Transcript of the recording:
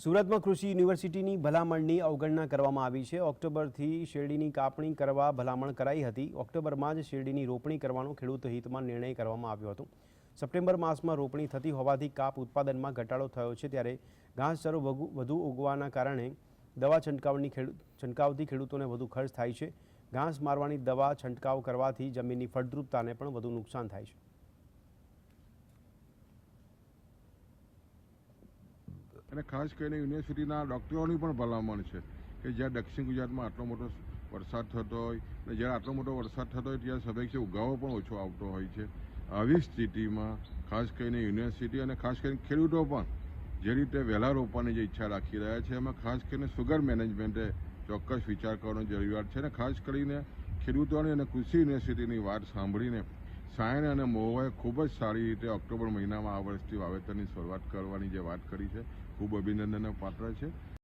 સુરતમાં કૃષિ યુનિવર્સિટીની ભલામણની અવગણના કરવામાં આવી છે। ઓક્ટોબરથી શેરડીની કાપણી કરવા ભલામણ કરાઈ હતી। ઓક્ટોબરમાં જ શેરડીની રોપણી કરવાનો ખેડૂત હિતમાં નિર્ણય કરવામાં આવ્યો હતો। સપ્ટેમ્બર માસમાં રોપણી થતી હોવાથી કાપ ઉત્પાદનમાં ઘટાડો થયો છે, ત્યારે ઘાસચારો વધુ ઉગવાના કારણે દવા છંટકાવથી ખેડૂતોને વધુ ખર્ચ થાય છે। ઘાસ મારવાની દવા છંટકાવ કરવાથી જમીનની ફળદ્રુપતાને પણ વધુ નુકસાન થાય છે। અને ખાસ કરીને યુનિવર્સિટીના ડૉક્ટરોની પણ ભલામણ છે કે જ્યાં દક્ષિણ ગુજરાતમાં આટલો મોટો વરસાદ થતો હોય અને જ્યારે આટલો મોટો વરસાદ થતો હોય ત્યાં સ્વાભાવિક ઉગાવો પણ ઓછો આવતો હોય છે। આવી સ્થિતિમાં ખાસ કરીને યુનિવર્સિટી અને ખાસ કરીને ખેડૂતો પણ જે રીતે વહેલા રોપવાની જે ઈચ્છા રાખી રહ્યા છે, એમાં ખાસ કરીને સુગર મેનેજમેન્ટે ચોક્કસ વિચાર કરવાની જરૂરિયાત છે। અને ખાસ કરીને ખેડૂતોની અને કૃષિ યુનિવર્સિટીની વાત સાંભળીને સાયન અને મહુવાએ ખૂબ જ સારી રીતે ઓક્ટોબર મહિનામાં આ વર્ષથી વાવેતરની શરૂઆત કરવાની જે વાત કરી છે, ખૂબ અભિનંદનને પાત્ર છે।